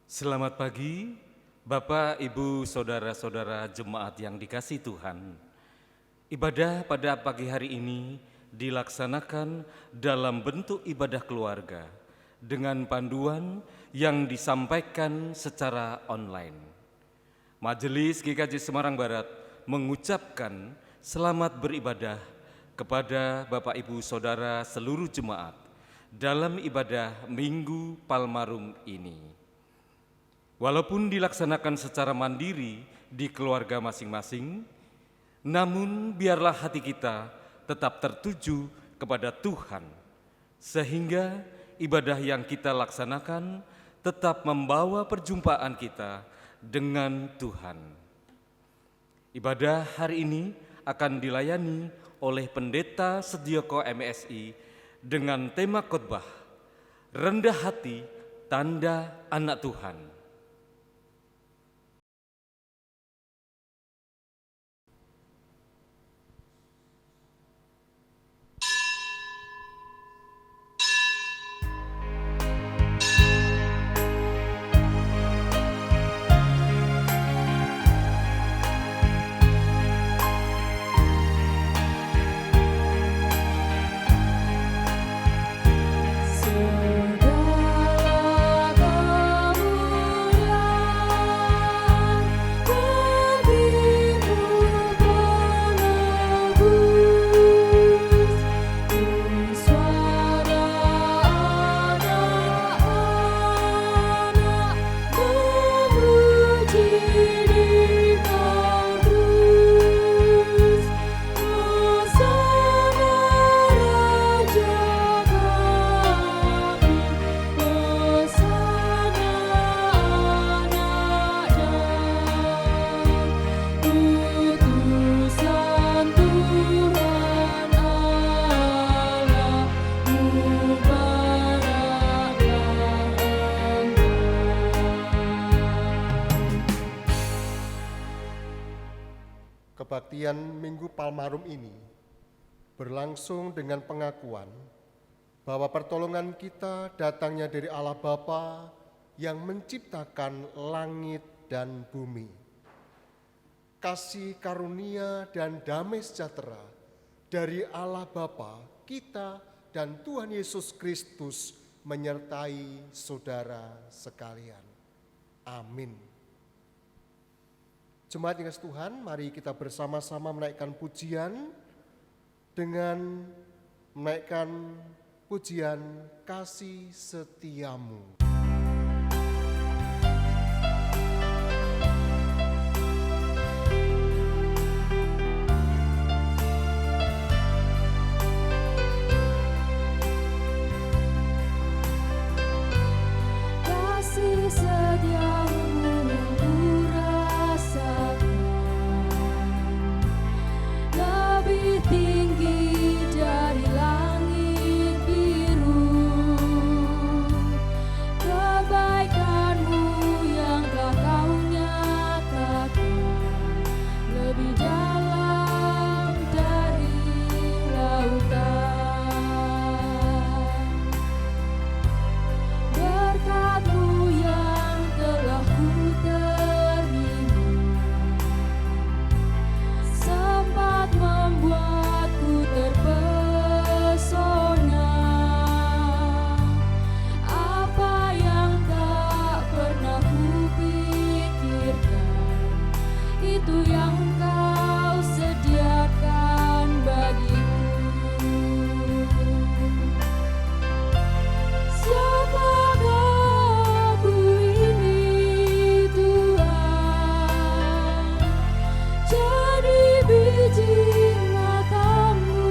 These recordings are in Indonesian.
Selamat pagi, Bapak, Ibu, Saudara-saudara jemaat yang dikasihi Tuhan. Ibadah pada pagi hari ini dilaksanakan dalam bentuk ibadah keluarga dengan panduan yang disampaikan secara online. Majelis GKJ Semarang Barat mengucapkan selamat beribadah kepada Bapak, Ibu, Saudara seluruh jemaat dalam ibadah Minggu Palmarum ini. Walaupun dilaksanakan secara mandiri di keluarga masing-masing, namun biarlah hati kita tetap tertuju kepada Tuhan, sehingga ibadah yang kita laksanakan tetap membawa perjumpaan kita dengan Tuhan. Ibadah hari ini akan dilayani oleh Pendeta Sedioko MSI dengan tema khotbah Rendah Hati, Tanda Anak Tuhan. Kebaktian Minggu Palmarum ini berlangsung dengan pengakuan bahwa pertolongan kita datangnya dari Allah Bapa yang menciptakan langit dan bumi. Kasih karunia dan damai sejahtera dari Allah Bapa kita dan Tuhan Yesus Kristus menyertai saudara sekalian. Amin. Jemaat yang kasih Tuhan, mari kita bersama-sama menaikkan pujian dengan menaikkan pujian Kasih Setiamu. Kasih setiamu yang kurasakan lebih tinggi dari langit biru. Kebaikanmu yang telah kau nyatakan lebih dalam dari lautan. Berkat-Mu yang telah ku terima sempat membuatku terpesona. Apa yang tak pernah kupikirkan, itu yang Kau sediakan bagiku. Siapakah aku ini Tuhan, jadi biji mata-Mu.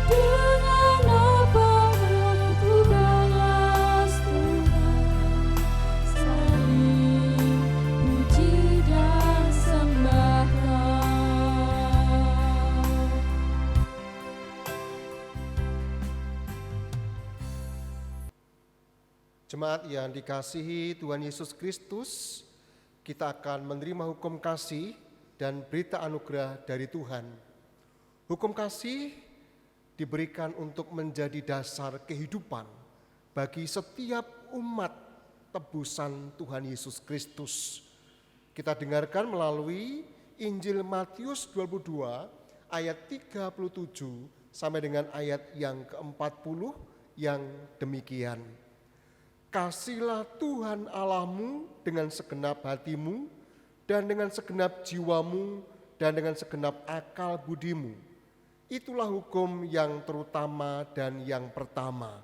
Dengan apa aku balas Tuhan, saling puji dan sembah Kau. Jemaat yang dikasihi Tuhan Yesus Kristus, kita akan menerima hukum kasih dan berita anugerah dari Tuhan. Hukum kasih diberikan untuk menjadi dasar kehidupan bagi setiap umat tebusan Tuhan Yesus Kristus. Kita dengarkan melalui Injil Matius 22 ayat 37 sampai dengan ayat yang ke-40 yang demikian. Kasihlah Tuhan Allahmu dengan segenap hatimu dan dengan segenap jiwamu dan dengan segenap akal budimu. Itulah hukum yang terutama dan yang pertama.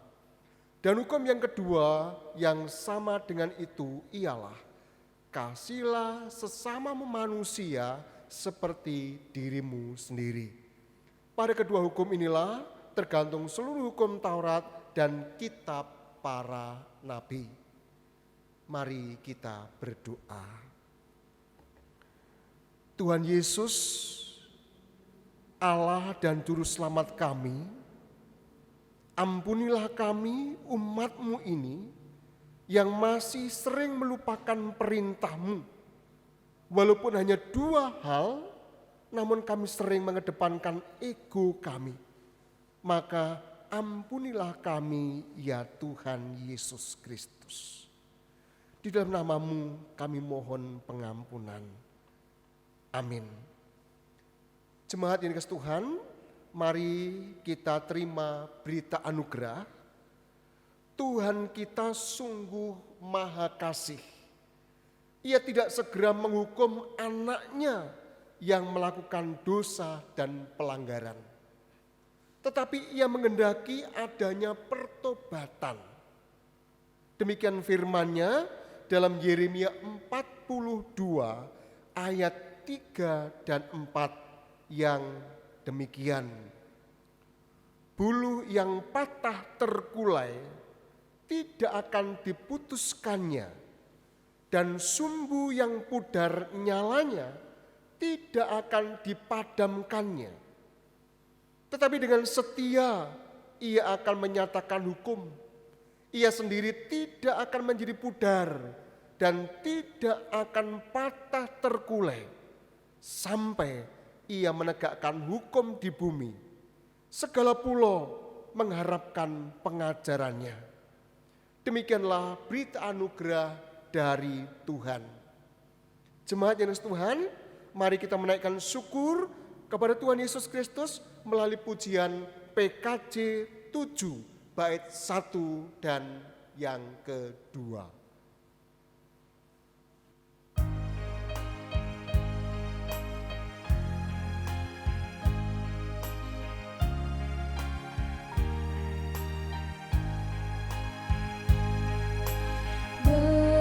Dan hukum yang kedua yang sama dengan itu ialah kasihlah sesama manusia seperti dirimu sendiri. Pada kedua hukum inilah tergantung seluruh hukum Taurat dan kitab para nabi. Mari kita berdoa. Tuhan Yesus, Allah dan Juru Selamat kami, ampunilah kami umat-Mu ini yang masih sering melupakan perintah-Mu. Walaupun hanya 2 hal, namun kami sering mengedepankan ego kami. Maka ampunilah kami ya Tuhan Yesus Kristus. Di dalam nama-Mu kami mohon pengampunan. Amin. Jemaat yang dikasihi Tuhan, mari kita terima berita anugerah. Tuhan kita sungguh maha kasih. Ia tidak segera menghukum anaknya yang melakukan dosa dan pelanggaran. Tetapi ia menghendaki adanya pertobatan. Demikian firman-Nya dalam Yeremia 42 ayat 3 dan 4 yang demikian. Bulu yang patah terkulai tidak akan diputuskannya, dan sumbu yang pudar nyalanya tidak akan dipadamkannya. Tetapi dengan setia ia akan menyatakan hukum. Ia sendiri tidak akan menjadi pudar dan tidak akan patah terkulai sampai ia menegakkan hukum di bumi. Segala pulau mengharapkan pengajarannya. Demikianlah berita anugerah dari Tuhan. Jemaat yang dikasihi Tuhan, mari kita menaikkan syukur kepada Tuhan Yesus Kristus melalui pujian PKJ 7 bait 1 dan yang kedua.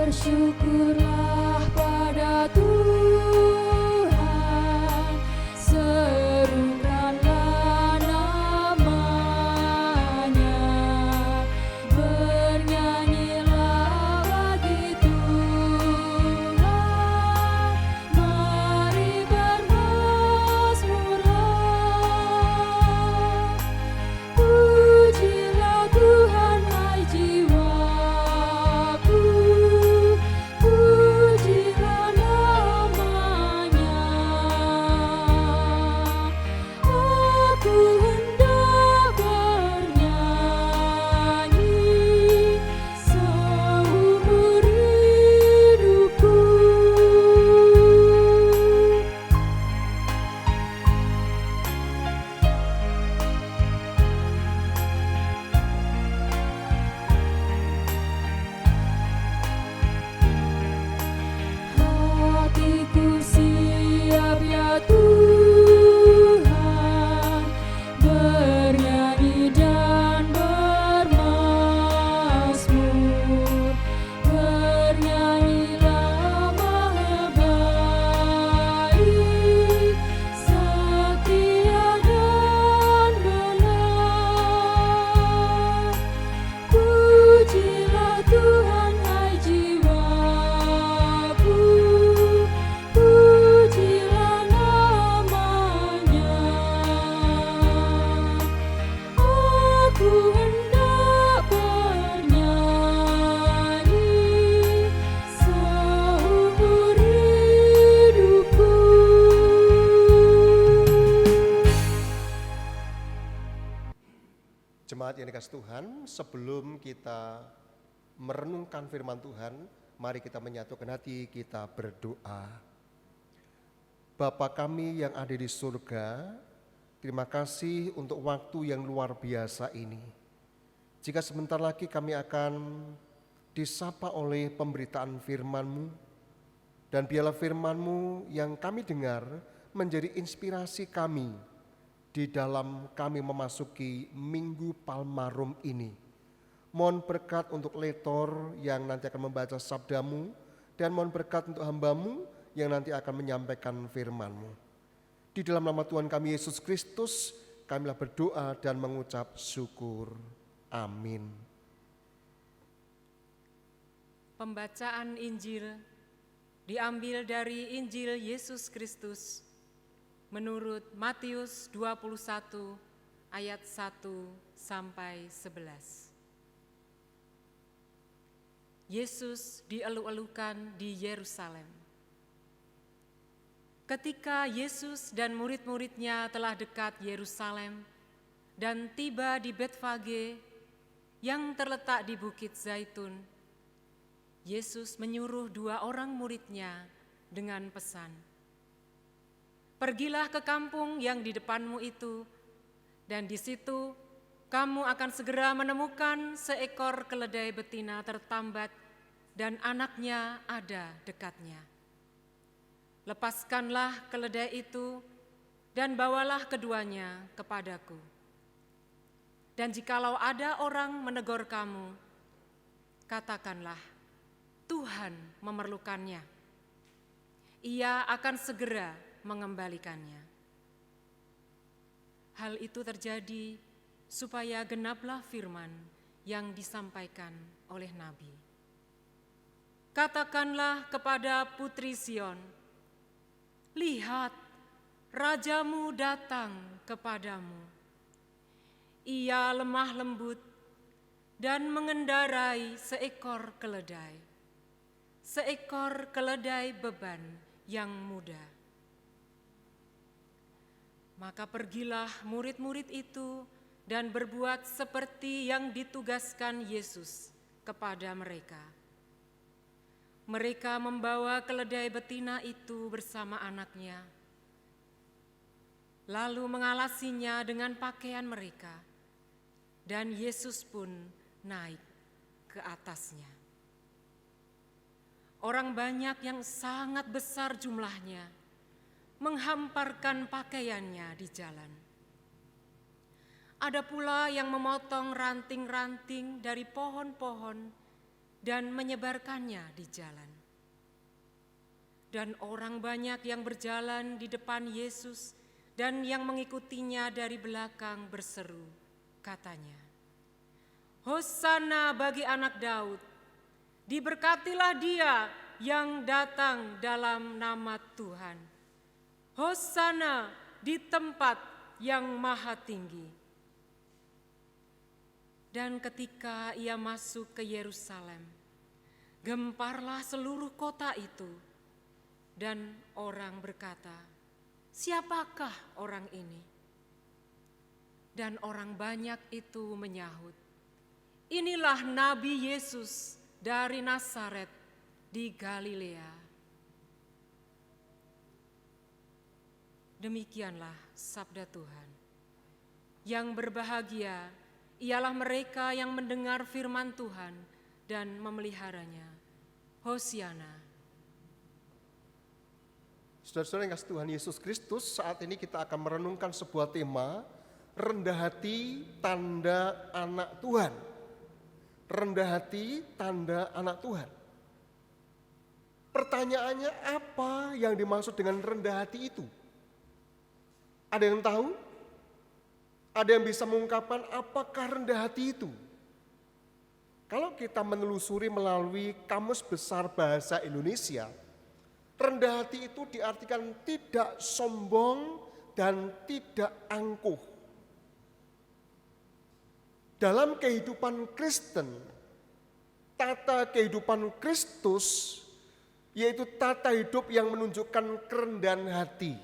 Bersyukurlah pada Tuhan, serukanlah nama-Nya, bernyanyilah bagi Tuhan, mari bermazmurlah. Pujilah Tuhan hai jiwaku, Jemaat yang dikasih Tuhan, sebelum kita merenungkan firman Tuhan, mari kita menyatukan hati, kita berdoa. Bapa kami yang ada di surga, terima kasih untuk waktu yang luar biasa ini. Jika sebentar lagi kami akan disapa oleh pemberitaan firman-Mu, dan biarlah firman-Mu yang kami dengar menjadi inspirasi kami di dalam kami memasuki Minggu Palmarum ini. Mohon berkat untuk lektor yang nanti akan membaca sabda-Mu, dan mohon berkat untuk hamba-Mu yang nanti akan menyampaikan firman-Mu. Di dalam nama Tuhan kami Yesus Kristus, kamilah berdoa dan mengucap syukur. Amin. Pembacaan Injil diambil dari Injil Yesus Kristus menurut Matius 21 ayat 1 sampai 11. Yesus dielu-elukan di Yerusalem. Ketika Yesus dan murid-muridnya telah dekat Yerusalem dan tiba di Betfage yang terletak di Bukit Zaitun, Yesus menyuruh 2 orang muridnya dengan pesan, "Pergilah ke kampung yang di depanmu itu, dan di situ kamu akan segera menemukan seekor keledai betina tertambat dan anaknya ada dekatnya. Lepaskanlah keledai itu dan bawalah keduanya kepadaku. Dan jikalau ada orang menegur kamu, katakanlah, Tuhan memerlukannya. Ia akan segera mengembalikannya." Hal itu terjadi supaya genaplah firman yang disampaikan oleh Nabi. "Katakanlah kepada putri Sion, lihat, rajamu datang kepadamu. Ia lemah lembut dan mengendarai seekor keledai beban yang muda." Maka pergilah murid-murid itu dan berbuat seperti yang ditugaskan Yesus kepada mereka. Mereka membawa keledai betina itu bersama anaknya, lalu mengalasinya dengan pakaian mereka, dan Yesus pun naik ke atasnya. Orang banyak yang sangat besar jumlahnya menghamparkan pakaiannya di jalan. Ada pula yang memotong ranting-ranting dari pohon-pohon dan menyebarkannya di jalan. Dan orang banyak yang berjalan di depan Yesus dan yang mengikutinya dari belakang berseru, katanya, "Hosana bagi anak Daud, diberkatilah dia yang datang dalam nama Tuhan. Hosana di tempat yang maha tinggi." Dan ketika ia masuk ke Yerusalem, gemparlah seluruh kota itu, dan orang berkata, "Siapakah orang ini?" Dan orang banyak itu menyahut, "Inilah Nabi Yesus dari Nazaret di Galilea." Demikianlah sabda Tuhan. Yang berbahagia ialah mereka yang mendengar firman Tuhan dan memeliharanya. Hosiana. Saudara-saudara yang kasih Tuhan Yesus Kristus, saat ini kita akan merenungkan sebuah tema, rendah hati tanda anak Tuhan. Rendah hati tanda anak Tuhan. Pertanyaannya, apa yang dimaksud dengan rendah hati itu? Ada yang tahu? Ada yang bisa mengungkapkan apakah rendah hati itu? Kalau kita menelusuri melalui Kamus Besar Bahasa Indonesia, rendah hati itu diartikan tidak sombong dan tidak angkuh. Dalam kehidupan Kristen, tata kehidupan Kristus, yaitu tata hidup yang menunjukkan kerendahan hati.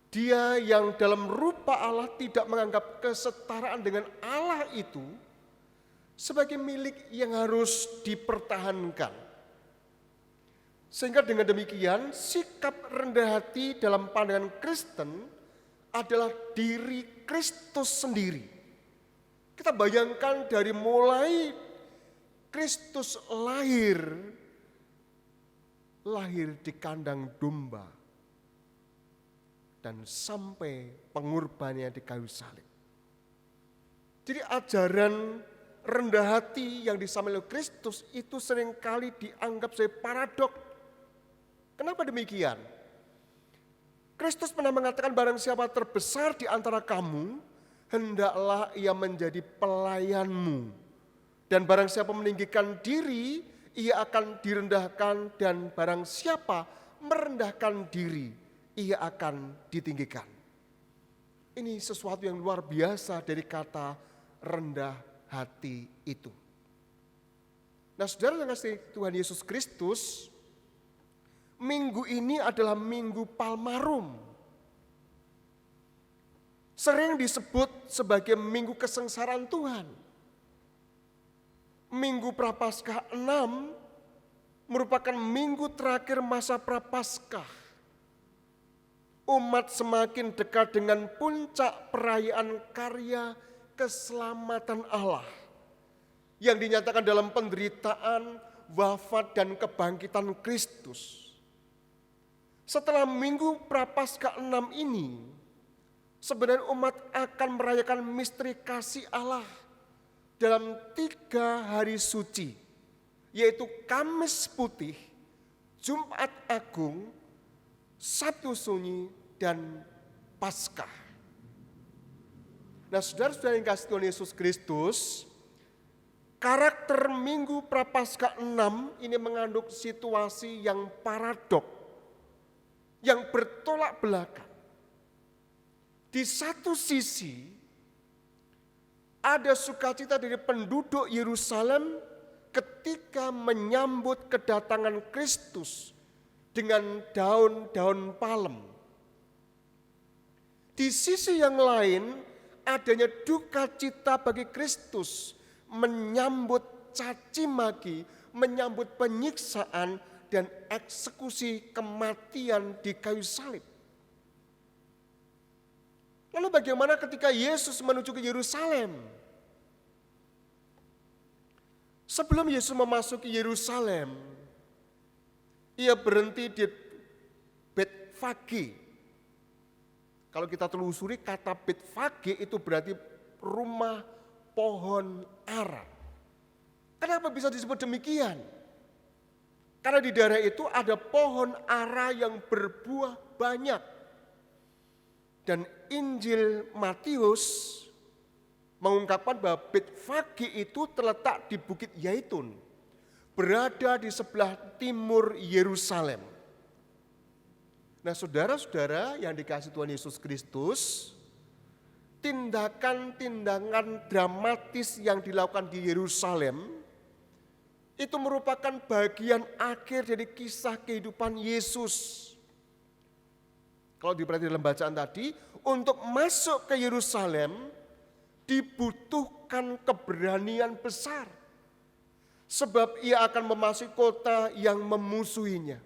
Dia yang dalam rupa Allah tidak menganggap kesetaraan dengan Allah itu sebagai milik yang harus dipertahankan. Sehingga dengan demikian sikap rendah hati dalam pandangan Kristen adalah diri Kristus sendiri. Kita bayangkan dari mulai Kristus lahir di kandang domba dan sampai pengorbanannya di kayu salib. Jadi ajaran rendah hati yang disampaikan oleh Kristus itu seringkali dianggap sebagai paradok. Kenapa demikian? Kristus pernah mengatakan barang siapa terbesar di antara kamu, hendaklah ia menjadi pelayanmu. Dan barang siapa meninggikan diri, ia akan direndahkan, dan barang siapa merendahkan diri, ia akan ditinggikan. Ini sesuatu yang luar biasa dari kata rendah hati itu. Nah, saudara yang kasih Tuhan Yesus Kristus, minggu ini adalah Minggu Palmarum. Sering disebut sebagai Minggu Kesengsaraan Tuhan. Minggu Prapaskah 6 merupakan minggu terakhir masa Prapaskah. Umat semakin dekat dengan puncak perayaan karya keselamatan Allah yang dinyatakan dalam penderitaan, wafat, dan kebangkitan Kristus. Setelah Minggu Prapaskah 6 ini, sebenarnya umat akan merayakan misteri kasih Allah dalam 3 hari suci, yaitu Kamis Putih, Jumat Agung, Sabtu Sunyi, dan Paskah. Nah, saudara-saudara yang kasih Tuhan Yesus Kristus, karakter Minggu Prapaskah 6 ini mengandung situasi yang paradok, yang bertolak belakang. Di satu sisi, ada sukacita dari penduduk Yerusalem ketika menyambut kedatangan Kristus dengan daun-daun palem. Di sisi yang lain, adanya duka cita bagi Kristus menyambut caci maki, menyambut penyiksaan dan eksekusi kematian di kayu salib. Lalu bagaimana ketika Yesus menuju ke Yerusalem? Sebelum Yesus memasuki Yerusalem, ia berhenti di Betfage. Kalau kita telusuri kata Betfage itu berarti rumah pohon ara. Kenapa bisa disebut demikian? Karena di daerah itu ada pohon ara yang berbuah banyak. Dan Injil Matius mengungkapkan bahwa Betfage itu terletak di Bukit Yaitun, berada di sebelah timur Yerusalem. Nah, saudara-saudara yang dikasihi Tuhan Yesus Kristus, tindakan-tindakan dramatis yang dilakukan di Yerusalem itu merupakan bagian akhir dari kisah kehidupan Yesus. Kalau diperhatikan dalam bacaan tadi, untuk masuk ke Yerusalem dibutuhkan keberanian besar. Sebab ia akan memasuki kota yang memusuhinya.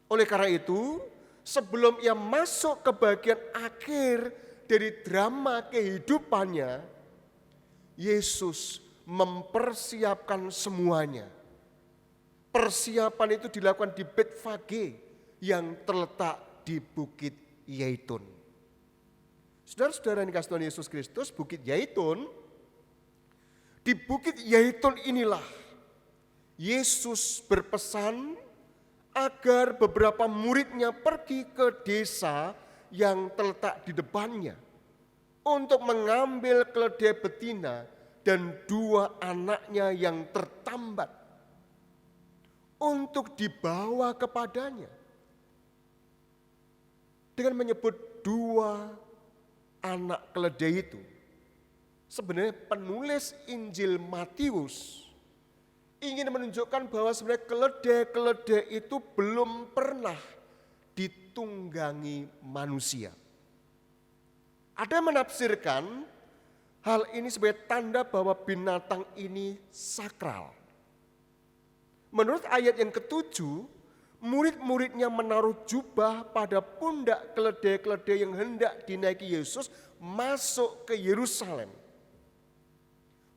Oleh karena itu, sebelum ia masuk ke bagian akhir dari drama kehidupannya, Yesus mempersiapkan semuanya. Persiapan itu dilakukan di Betfage yang terletak di Bukit Yaitun. Saudara-saudara yang dikasihi Tuhan Yesus Kristus, Bukit Yaitun, di Bukit Yaitun inilah Yesus berpesan agar beberapa muridnya pergi ke desa yang terletak di depannya untuk mengambil keledai betina dan 2 anaknya yang tertambat untuk dibawa kepadanya. Dengan menyebut 2 anak keledai itu, sebenarnya penulis Injil Matius ingin menunjukkan bahwa sebenarnya keledai-keledai itu belum pernah ditunggangi manusia. Ada yang menafsirkan hal ini sebagai tanda bahwa binatang ini sakral. Menurut ayat yang ketujuh, murid-muridnya menaruh jubah pada pundak keledai-keledai yang hendak dinaiki Yesus masuk ke Yerusalem.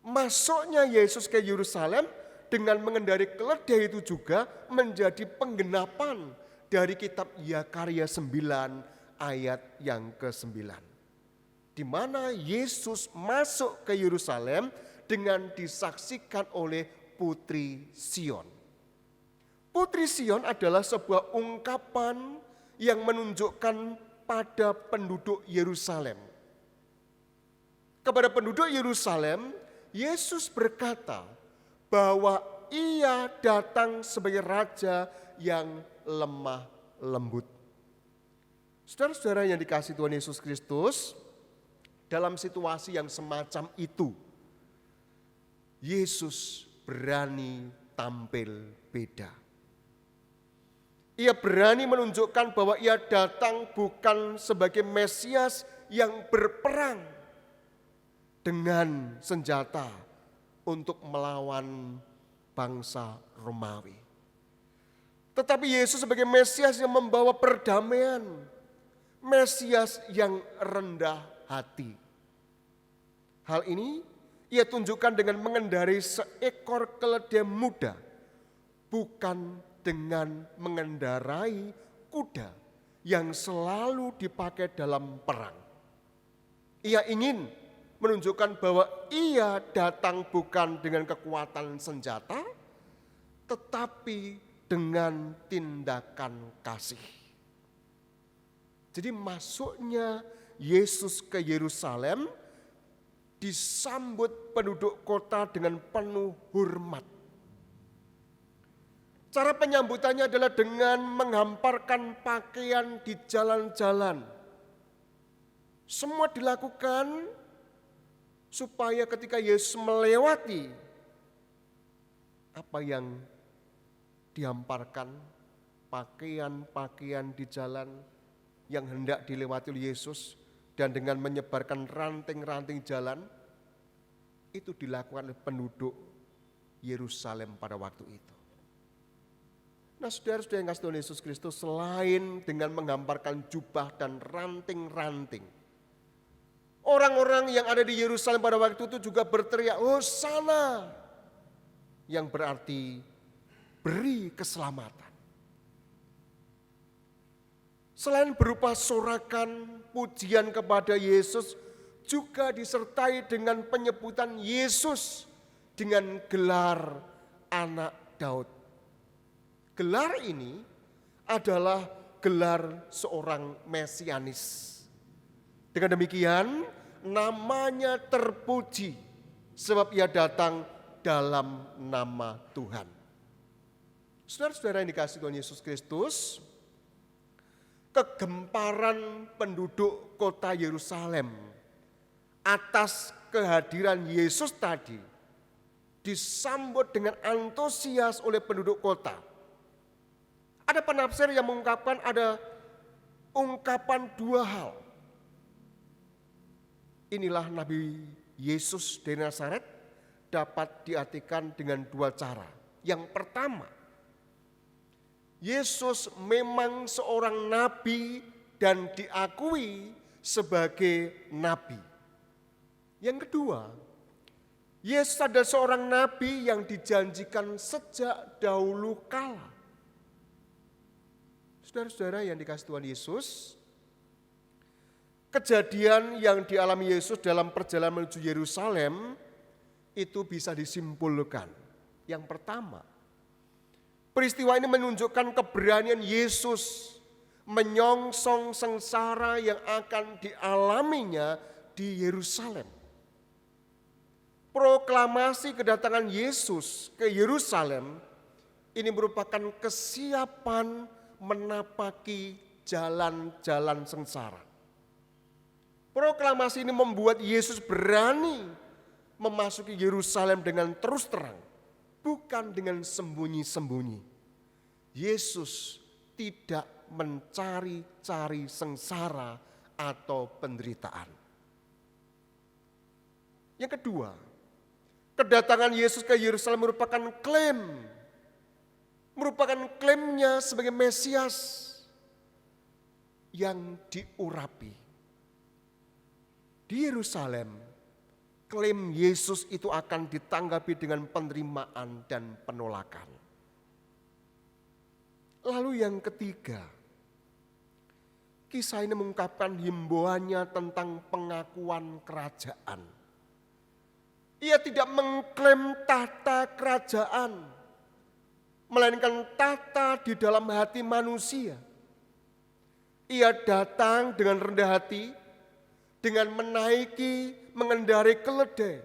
Masuknya Yesus ke Yerusalem dengan mengendarai keledai itu juga menjadi penggenapan dari kitab Yakarya 9 ayat yang ke-9. Di mana Yesus masuk ke Yerusalem dengan disaksikan oleh Putri Sion. Putri Sion adalah sebuah ungkapan yang menunjukkan pada penduduk Yerusalem. Kepada penduduk Yerusalem, Yesus berkata bahwa ia datang sebagai raja yang lemah lembut. Saudara-saudara yang dikasihi Tuhan Yesus Kristus, dalam situasi yang semacam itu, Yesus berani tampil beda. Ia berani menunjukkan bahwa ia datang bukan sebagai Mesias yang berperang dengan senjata untuk melawan bangsa Romawi. Tetapi Yesus sebagai Mesias yang membawa perdamaian, Mesias yang rendah hati. Hal ini ia tunjukkan dengan mengendarai seekor keledai muda, bukan dengan mengendarai kuda yang selalu dipakai dalam perang. Ia ingin menunjukkan bahwa ia datang bukan dengan kekuatan senjata, tetapi dengan tindakan kasih. Jadi masuknya Yesus ke Yerusalem disambut penduduk kota dengan penuh hormat. Cara penyambutannya adalah dengan menghamparkan pakaian di jalan-jalan. Semua dilakukan supaya ketika Yesus melewati apa yang dihamparkan, pakaian-pakaian di jalan yang hendak dilewati oleh Yesus, dan dengan menyebarkan ranting-ranting jalan, itu dilakukan oleh penduduk Yerusalem pada waktu itu. Nah, saudara-saudara yang kasih Tuhan Yesus Kristus, selain dengan menggambarkan jubah dan ranting-ranting, orang-orang yang ada di Yerusalem pada waktu itu juga berteriak, Hosana, yang berarti beri keselamatan. Selain berupa sorakan pujian kepada Yesus, juga disertai dengan penyebutan Yesus dengan gelar anak Daud. Gelar ini adalah gelar seorang mesianis. Dengan demikian, namanya terpuji sebab ia datang dalam nama Tuhan. Saudara-saudara yang dikasihi Tuhan Yesus Kristus, kegemparan penduduk kota Yerusalem atas kehadiran Yesus tadi disambut dengan antusias oleh penduduk kota. Ada penafsir yang mengungkapkan ada ungkapan dua hal. Inilah Nabi Yesus dari Nazaret dapat diartikan dengan dua cara. Yang pertama, Yesus memang seorang nabi dan diakui sebagai nabi. Yang kedua, Yesus adalah seorang nabi yang dijanjikan sejak dahulu kala. Saudara-saudara yang dikasihi Tuhan Yesus, kejadian yang dialami Yesus dalam perjalanan menuju Yerusalem itu bisa disimpulkan. Yang pertama, peristiwa ini menunjukkan keberanian Yesus menyongsong sengsara yang akan dialaminya di Yerusalem. Proklamasi kedatangan Yesus ke Yerusalem ini merupakan kesiapan menapaki jalan-jalan sengsara. Proklamasi ini membuat Yesus berani memasuki Yerusalem dengan terus terang, bukan dengan sembunyi-sembunyi. Yesus tidak mencari-cari sengsara atau penderitaan. Yang kedua, kedatangan Yesus ke Yerusalem merupakan klaimnya sebagai Mesias yang diurapi. Di Yerusalem, klaim Yesus itu akan ditanggapi dengan penerimaan dan penolakan. Lalu yang ketiga, kisah ini mengungkapkan himbauannya tentang pengakuan kerajaan. Ia tidak mengklaim tahta kerajaan, melainkan tahta di dalam hati manusia. Ia datang dengan rendah hati, dengan mengendarai keledai.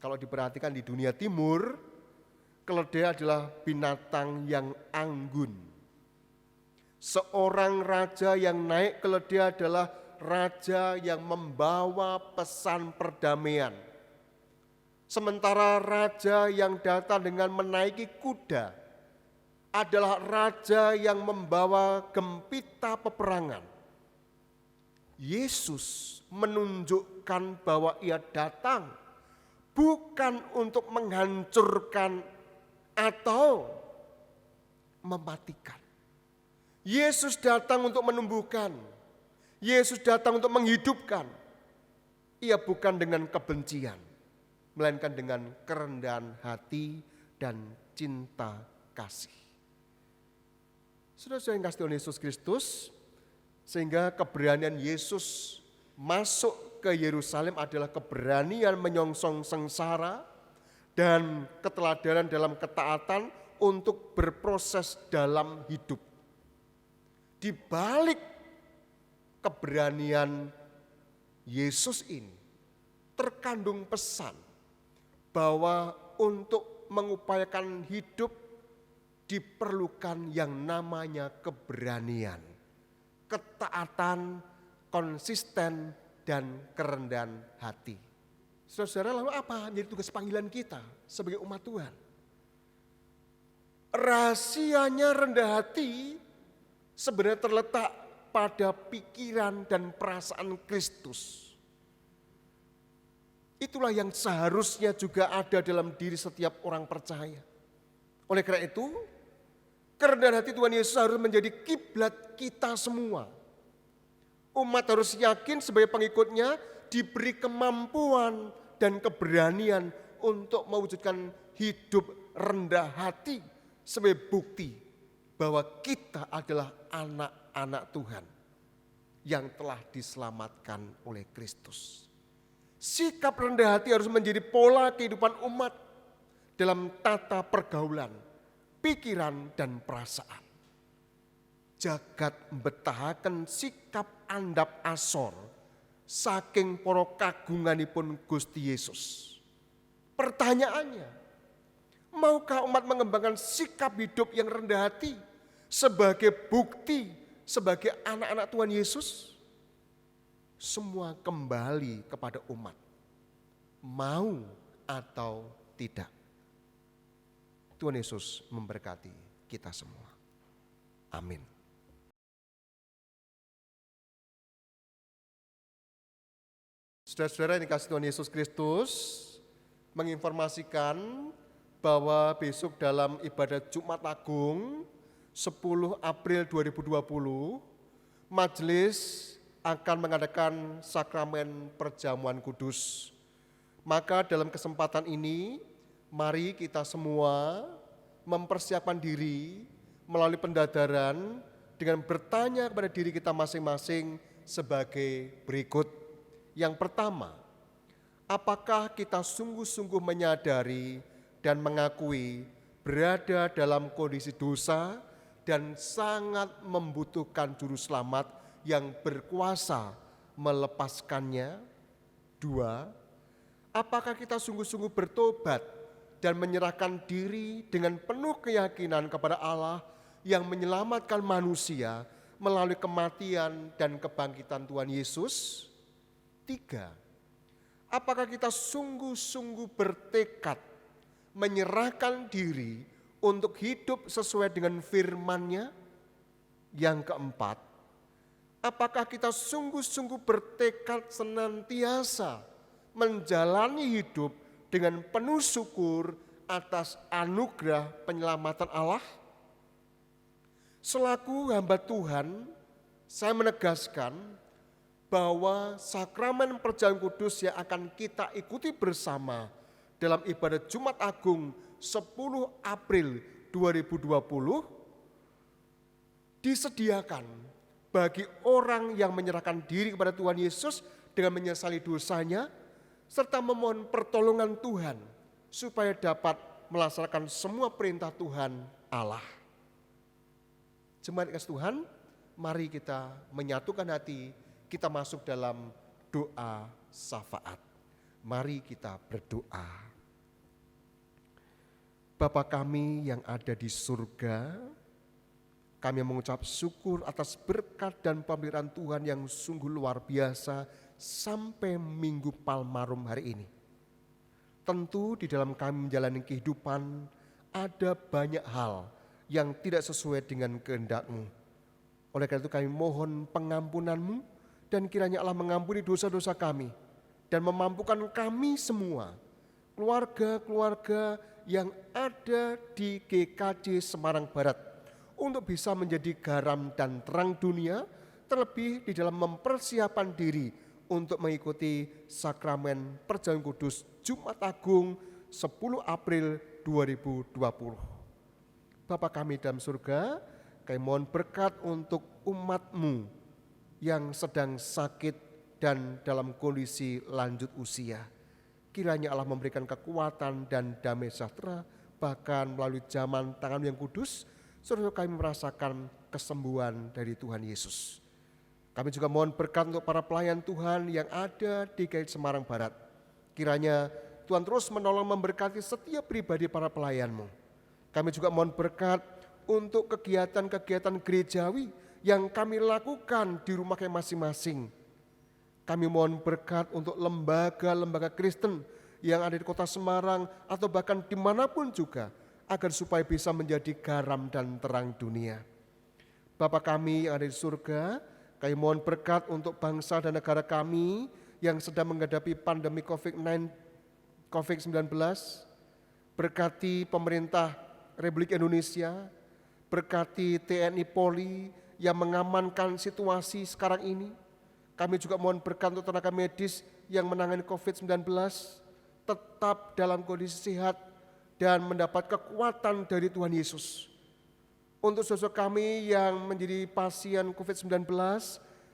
Kalau diperhatikan di dunia timur, keledai adalah binatang yang anggun. Seorang raja yang naik keledai adalah raja yang membawa pesan perdamaian. Sementara raja yang datang dengan menaiki kuda adalah raja yang membawa gempita peperangan. Yesus menunjukkan bahwa ia datang bukan untuk menghancurkan atau mematikan. Yesus datang untuk menumbuhkan. Yesus datang untuk menghidupkan. Ia bukan dengan kebencian, melainkan dengan kerendahan hati dan cinta kasih. Saudara-saudara yang kasih Tuhan Yesus Kristus, sehingga keberanian Yesus masuk ke Yerusalem adalah keberanian menyongsong sengsara dan keteladanan dalam ketaatan untuk berproses dalam hidup. Di balik keberanian Yesus ini terkandung pesan bahwa untuk mengupayakan hidup diperlukan yang namanya keberanian, ketaatan, konsisten, dan kerendahan hati. Saudara, lalu apa menjadi tugas panggilan kita sebagai umat Tuhan? Rahasianya rendah hati sebenarnya terletak pada pikiran dan perasaan Kristus. Itulah yang seharusnya juga ada dalam diri setiap orang percaya. Oleh karena itu, kerendahan hati Tuhan Yesus harus menjadi kiblat kita semua. Umat harus yakin sebagai pengikutnya diberi kemampuan dan keberanian untuk mewujudkan hidup rendah hati sebagai bukti bahwa kita adalah anak-anak Tuhan yang telah diselamatkan oleh Kristus. Sikap rendah hati harus menjadi pola kehidupan umat dalam tata pergaulan, pikiran, dan perasaan. Jagat mbetahaken sikap andhap asor saking para kagunganipun Gusti Yesus. Pertanyaannya, maukah umat mengembangkan sikap hidup yang rendah hati sebagai bukti, sebagai anak-anak Tuhan Yesus? Semua kembali kepada umat, mau atau tidak. Tuhan Yesus memberkati kita semua. Amin. Saudara-saudara yang dikasihi Tuhan Yesus Kristus, menginformasikan bahwa besok dalam ibadah Jumat Agung 10 April 2020, majelis akan mengadakan sakramen perjamuan kudus. Maka dalam kesempatan ini, mari kita semua mempersiapkan diri melalui pendadaran dengan bertanya kepada diri kita masing-masing sebagai berikut. Yang pertama, apakah kita sungguh-sungguh menyadari dan mengakui berada dalam kondisi dosa dan sangat membutuhkan juru selamat yang berkuasa melepaskannya? Dua, apakah kita sungguh-sungguh bertobat dan menyerahkan diri dengan penuh keyakinan kepada Allah yang menyelamatkan manusia melalui kematian dan kebangkitan Tuhan Yesus? Tiga, apakah kita sungguh-sungguh bertekad menyerahkan diri untuk hidup sesuai dengan firman-Nya? Yang keempat, apakah kita sungguh-sungguh bertekad senantiasa menjalani hidup dengan penuh syukur atas anugerah penyelamatan Allah? Selaku hamba Tuhan, saya menegaskan bahwa sakramen perjamuan kudus yang akan kita ikuti bersama dalam ibadah Jumat Agung 10 April 2020 disediakan bagi orang yang menyerahkan diri kepada Tuhan Yesus dengan menyesali dosanya serta memohon pertolongan Tuhan supaya dapat melaksanakan semua perintah Tuhan Allah. Jemaat kasih Tuhan, mari kita menyatukan hati, kita masuk dalam doa syafaat. Mari kita berdoa. Bapa kami yang ada di surga, kami mengucap syukur atas berkat dan pemeliharaan Tuhan yang sungguh luar biasa sampai Minggu Palmarum hari ini. Tentu di dalam kami menjalani kehidupan ada banyak hal yang tidak sesuai dengan kehendak-Mu. Oleh karena itu kami mohon pengampunan-Mu dan kiranya Allah mengampuni dosa-dosa kami dan memampukan kami semua, keluarga-keluarga yang ada di GKJ Semarang Barat untuk bisa menjadi garam dan terang dunia, terlebih di dalam mempersiapkan diri untuk mengikuti sakramen perjamuan kudus Jumat Agung 10 April 2020. Bapa kami dalam surga, kami mohon berkat untuk umat-Mu yang sedang sakit dan dalam kondisi lanjut usia. Kiranya Allah memberikan kekuatan dan damai sejahtera, bahkan melalui zaman tangan yang kudus, saudara kami merasakan kesembuhan dari Tuhan Yesus. Kami juga mohon berkat untuk para pelayan Tuhan yang ada di GKJ Semarang Barat. Kiranya Tuhan terus menolong memberkati setiap pribadi para pelayan-Mu. Kami juga mohon berkat untuk kegiatan-kegiatan gerejawi yang kami lakukan di rumah kami masing-masing. Kami mohon berkat untuk lembaga-lembaga Kristen yang ada di kota Semarang atau bahkan dimanapun juga, agar supaya bisa menjadi garam dan terang dunia. Bapa kami yang ada di surga, kami mohon berkat untuk bangsa dan negara kami yang sedang menghadapi pandemi COVID-19. Berkati pemerintah Republik Indonesia, berkati TNI Polri yang mengamankan situasi sekarang ini. Kami juga mohon berkat untuk tenaga medis yang menangani COVID-19, tetap dalam kondisi sehat dan mendapat kekuatan dari Tuhan Yesus. Untuk saudara kami yang menjadi pasien COVID-19,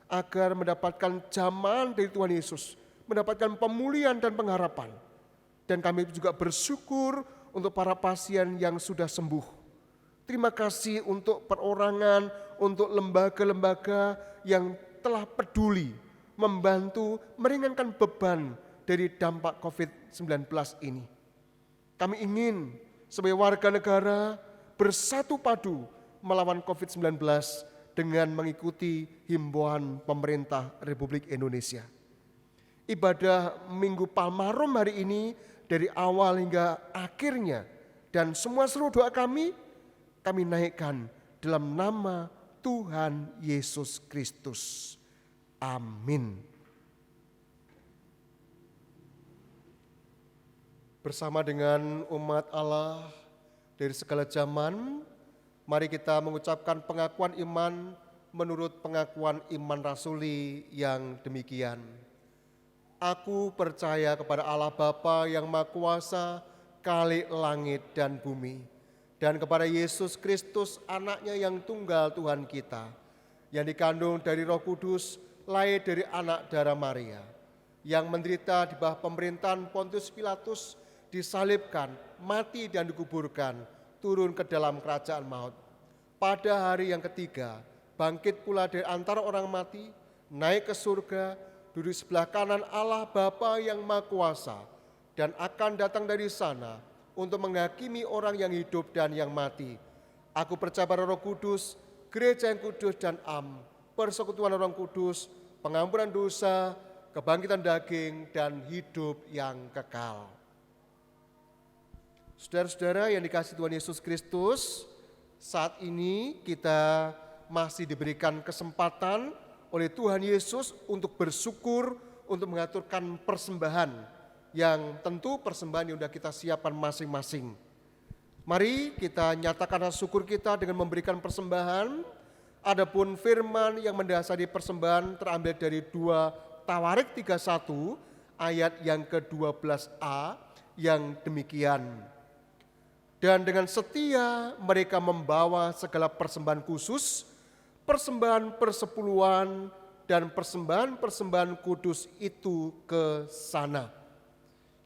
agar mendapatkan jamahan dari Tuhan Yesus, mendapatkan pemulihan dan pengharapan. Dan kami juga bersyukur untuk para pasien yang sudah sembuh. Terima kasih untuk perorangan, untuk lembaga-lembaga yang telah peduli, membantu meringankan beban dari dampak COVID-19 ini. Kami ingin sebagai warga negara bersatu padu melawan COVID-19 dengan mengikuti himbauan pemerintah Republik Indonesia. Ibadah Minggu Palmarum hari ini dari awal hingga akhirnya dan semua seluruh doa kami naikkan dalam nama Tuhan Yesus Kristus. Amin. Bersama dengan umat Allah dari segala zaman, mari kita mengucapkan pengakuan iman menurut pengakuan iman rasuli yang demikian. Aku percaya kepada Allah Bapa yang Maha Kuasa, Khalik langit dan bumi, dan kepada Yesus Kristus anaknya yang tunggal Tuhan kita, yang dikandung dari Roh Kudus, lahir dari anak darah Maria, yang menderita di bawah pemerintahan Pontius Pilatus, disalibkan, mati dan dikuburkan, turun ke dalam kerajaan maut. Pada hari yang ketiga, bangkit pula dari antara orang mati, naik ke surga, duduk sebelah kanan Allah Bapa yang Maha Kuasa, dan akan datang dari sana untuk menghakimi orang yang hidup dan yang mati. Aku percaya pada Roh Kudus, gereja yang kudus dan persekutuan Orang Kudus, pengampunan dosa, kebangkitan daging, dan hidup yang kekal. Saudara-saudara yang dikasihi Tuhan Yesus Kristus, saat ini kita masih diberikan kesempatan oleh Tuhan Yesus untuk bersyukur, untuk mengaturkan persembahan yang tentu persembahan yang sudah kita siapkan masing-masing. Mari kita nyatakan syukur kita dengan memberikan persembahan. Adapun firman yang mendasari persembahan terambil dari 2 Tawarik 31 ayat yang ke-12a yang demikian. Dan dengan setia mereka membawa segala persembahan khusus, persembahan persepuluhan dan persembahan-persembahan kudus itu ke sana.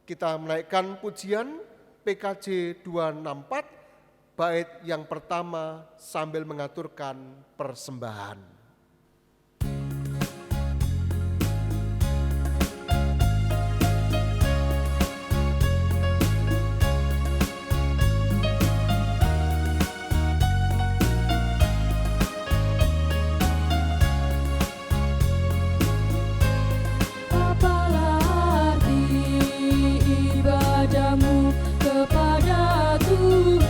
Kita menaikkan pujian PKJ 264 bait yang pertama sambil mengaturkan persembahan. Apalah arti ibadahmu kepada Tuhan,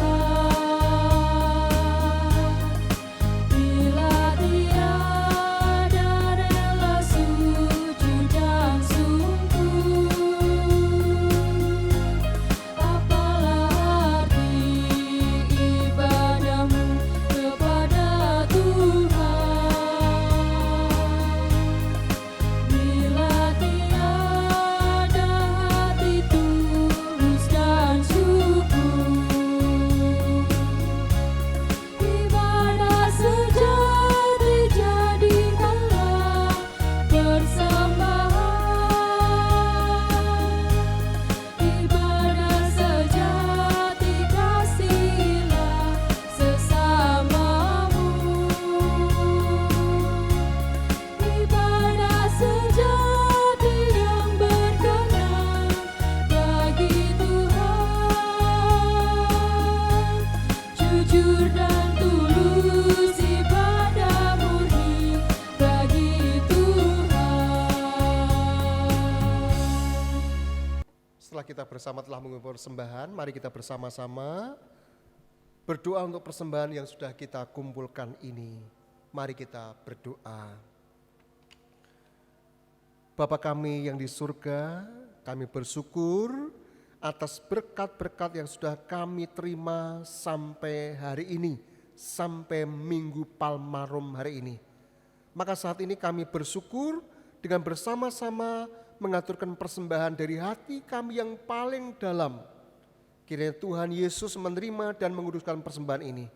bila tiada rela sujud dan sungguh. Apalah arti ibadahmu kepada Tuhan, bila tiada hati tulus dan syukur. Ibadah sejati jadikanlah persembahan. Ibadah sejati kasihilah sesamamu. Ibadah sejati yang berkenan bagi Tuhan, jujur dan tulus ibadah murni bagi Tuhan. Setelah kita bersama telah mengumpulkan persembahan, mari kita bersama-sama berdoa untuk persembahan yang sudah kita kumpulkan ini. Mari kita berdoa. Bapa kami yang di surga, kami bersyukur atas berkat-berkat yang sudah kami terima sampai hari ini, sampai Minggu Palmarum hari ini. Maka saat ini kami bersyukur dengan bersama-sama mengaturkan persembahan dari hati kami yang paling dalam. Kiranya Tuhan Yesus menerima dan menguduskan persembahan ini.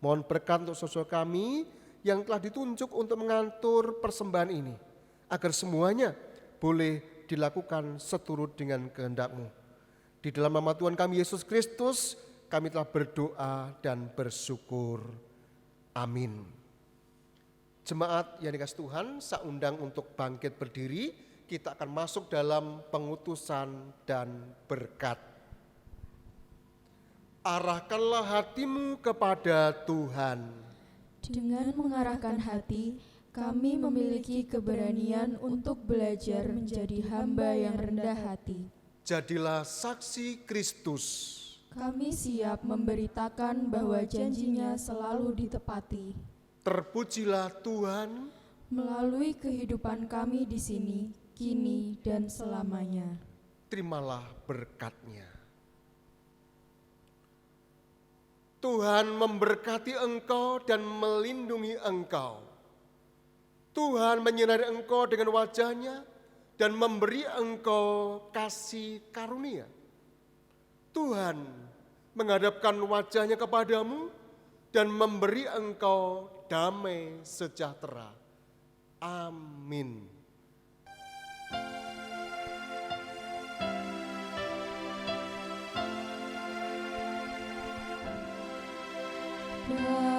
Mohon berkat untuk sosok kami yang telah ditunjuk untuk mengatur persembahan ini, agar semuanya boleh dilakukan seturut dengan kehendak-Mu. Di dalam nama Tuhan kami Yesus Kristus, kami telah berdoa dan bersyukur. Amin. Jemaat yang dikasihi Tuhan, saya undang untuk bangkit berdiri. Kita akan masuk dalam pengutusan dan berkat. Arahkanlah hatimu kepada Tuhan. Dengan mengarahkan hati, kami memiliki keberanian untuk belajar menjadi hamba yang rendah hati. Jadilah saksi Kristus. Kami siap memberitakan bahwa janjinya selalu ditepati. Terpujilah Tuhan. Melalui kehidupan kami di sini, kini dan selamanya. Terimalah berkat-Nya. Tuhan memberkati engkau dan melindungi engkau. Tuhan menyinari engkau dengan wajah-Nya dan memberi engkau kasih karunia. Tuhan menghadapkan wajah-Nya kepadamu dan memberi engkau damai sejahtera. Amin. Dan